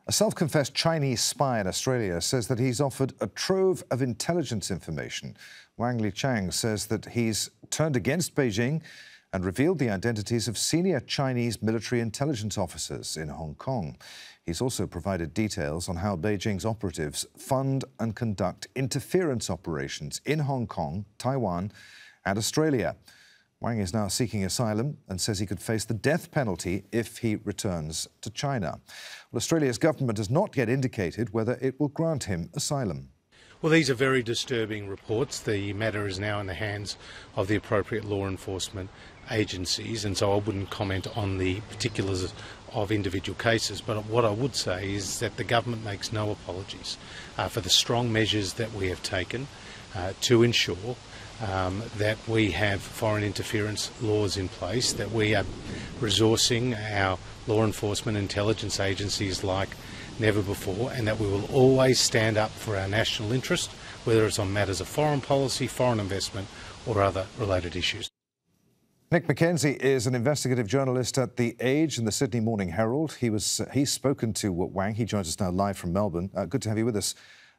A self-confessed Chinese spy in Australia says that he's offered a trove of intelligence information. Wang Li Chang says that he's turned against Beijing and revealed the identities of senior Chinese military intelligence officers in Hong Kong. He's also provided details on how Beijing's operatives fund and conduct interference operations in Hong Kong, Taiwan and Australia. Wang is now seeking asylum and says he could face the death penalty if he returns to China. Well, Australia's government has not yet indicated whether it will grant him asylum. Well, these are very disturbing reports. The matter is now in the hands of the appropriate law enforcement agencies, and so I wouldn't comment on the particulars of individual cases. But what I would say is that the government makes no apologies for the strong measures that we have taken to ensure that we have foreign interference laws in place, that we are resourcing our law enforcement intelligence agencies like never before, and that we will always stand up for our national interest, whether it's on matters of foreign policy, foreign investment or other related issues. Nick McKenzie is an investigative journalist at The Age and the Sydney Morning Herald. He's spoken to Wang. He joins us now live from Melbourne. Good to have you with us,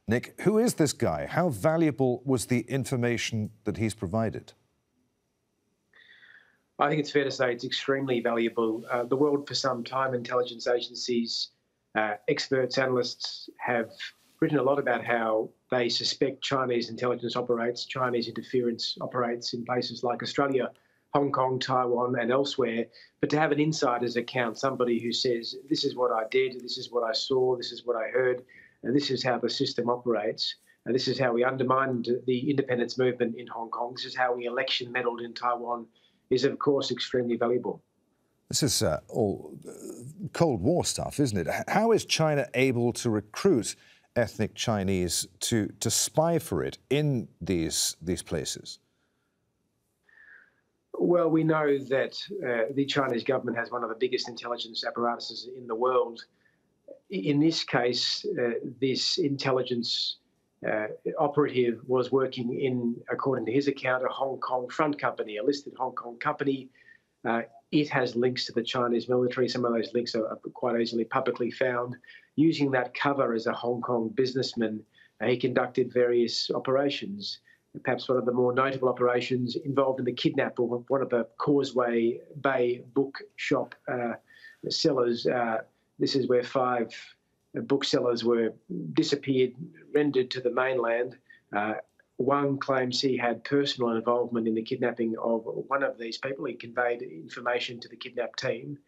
Nick. Who is this guy? How valuable was the information that he's provided? I think it's fair to say it's extremely valuable. The world, for some time, intelligence agencies, experts, analysts have written a lot about how they suspect Chinese intelligence operates, Chinese interference operates in places like Australia, Hong Kong, Taiwan and elsewhere. But to have an insider's account, somebody who says, this is what I did, this is what I saw, this is what I heard, and this is how the system operates, and this is how we undermined the independence movement in Hong Kong, this is how we election meddled in Taiwan, is of course extremely valuable. This is all Cold War stuff, isn't it? How is China able to recruit ethnic Chinese to spy for it in these places? Well, we know that the Chinese government has one of the biggest intelligence apparatuses in the world. In this case, this intelligence operative was working in, according to his account, a Hong Kong front company, a listed Hong Kong company. It has links to the Chinese military. Some of those links are quite easily publicly found. Using that cover as a Hong Kong businessman, he conducted various operations. Perhaps one of the more notable operations involved in the kidnap of one of the Causeway Bay bookshop sellers. This is where 5 booksellers were disappeared, rendered to the mainland. Wang claims he had personal involvement in the kidnapping of one of these people. He conveyed information to the kidnap team.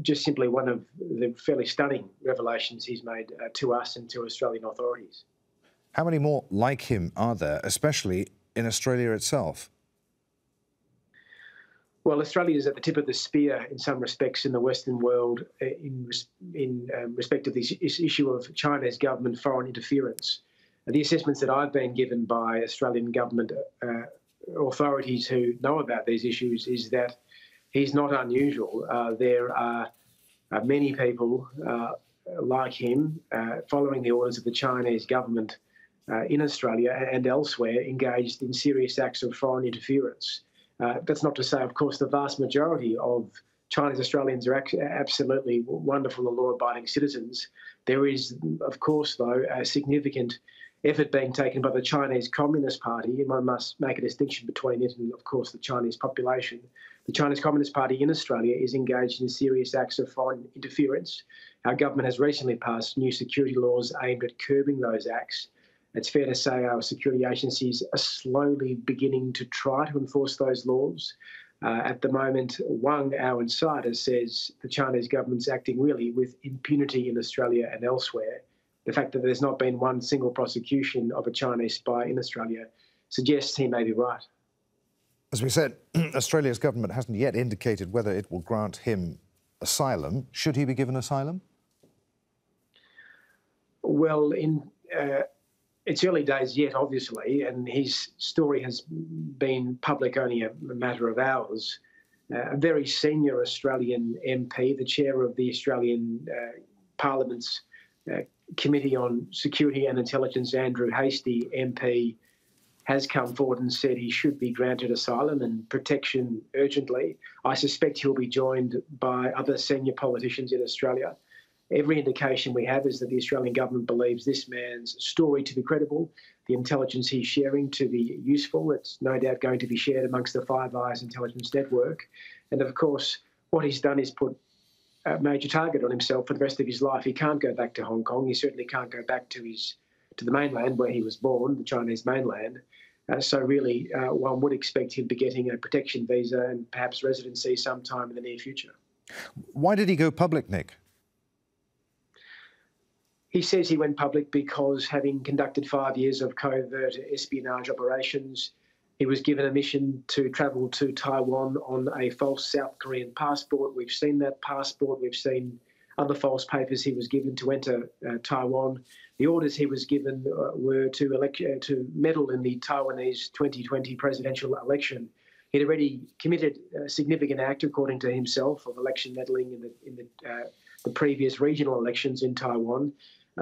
Just simply one of the fairly stunning revelations he's made to us and to Australian authorities. How many more like him are there, especially in Australia itself? Well, Australia is at the tip of the spear in some respects in the Western world in respect of this issue of China's government foreign interference. The assessments that I've been given by Australian government authorities who know about these issues is that he's not unusual. There are many people like him following the orders of the Chinese government in Australia and elsewhere engaged in serious acts of foreign interference. That's not to say, of course, the vast majority of Chinese Australians are absolutely wonderful and law-abiding citizens. There is, of course, though, a significant effort being taken by the Chinese Communist Party, and one must make a distinction between it and, of course, the Chinese population. The Chinese Communist Party in Australia is engaged in serious acts of foreign interference. Our government has recently passed new security laws aimed at curbing those acts. It's fair to say our security agencies are slowly beginning to try to enforce those laws. At the moment, Wang, our insider, says the Chinese government's acting really with impunity in Australia and elsewhere. The fact that there's not been one single prosecution of a Chinese spy in Australia suggests he may be right. As we said, Australia's government hasn't yet indicated whether it will grant him asylum. Should he be given asylum? Well, it's early days yet, obviously, and his story has been public only a matter of hours. A very senior Australian MP, the chair of the Australian Parliament's Committee on Security and Intelligence, Andrew Hastie, MP, has come forward and said he should be granted asylum and protection urgently. I suspect he'll be joined by other senior politicians in Australia. Every indication we have is that the Australian government believes this man's story to be credible, the intelligence he's sharing to be useful. It's no doubt going to be shared amongst the Five Eyes intelligence network. And of course, what he's done is put a major target on himself for the rest of his life. He can't go back to Hong Kong. He certainly can't go back to the mainland where he was born, the Chinese mainland. So really, one would expect him to be getting a protection visa and perhaps residency sometime in the near future. Why did he go public, Nick? He says he went public because, having conducted 5 years of covert espionage operations, he was given a mission to travel to Taiwan on a false South Korean passport. We've seen that passport. We've seen other false papers he was given to enter Taiwan. The orders he was given were to meddle in the Taiwanese 2020 presidential election. He'd already committed a significant act, according to himself, of election meddling in the previous regional elections in Taiwan.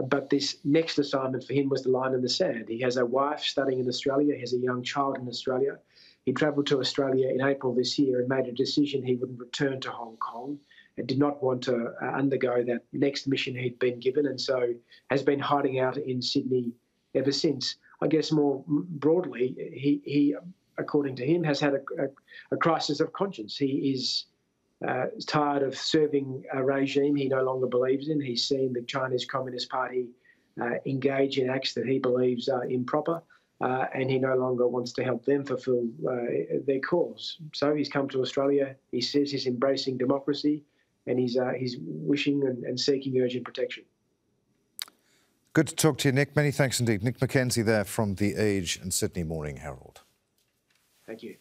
But this next assignment for him was the line in the sand. He has a wife studying in Australia. He has a young child in Australia. He travelled to Australia in April this year and made a decision he wouldn't return to Hong Kong and did not want to undergo that next mission he'd been given, and so has been hiding out in Sydney ever since. I guess more broadly, he according to him, has had a crisis of conscience. He is tired of serving a regime he no longer believes in. He's seen the Chinese Communist Party engage in acts that he believes are improper, and he no longer wants to help them fulfil their cause. So he's come to Australia. He says he's embracing democracy, and he's wishing and seeking urgent protection. Good to talk to you, Nick. Many thanks indeed. Nick McKenzie there from The Age and Sydney Morning Herald. Thank you.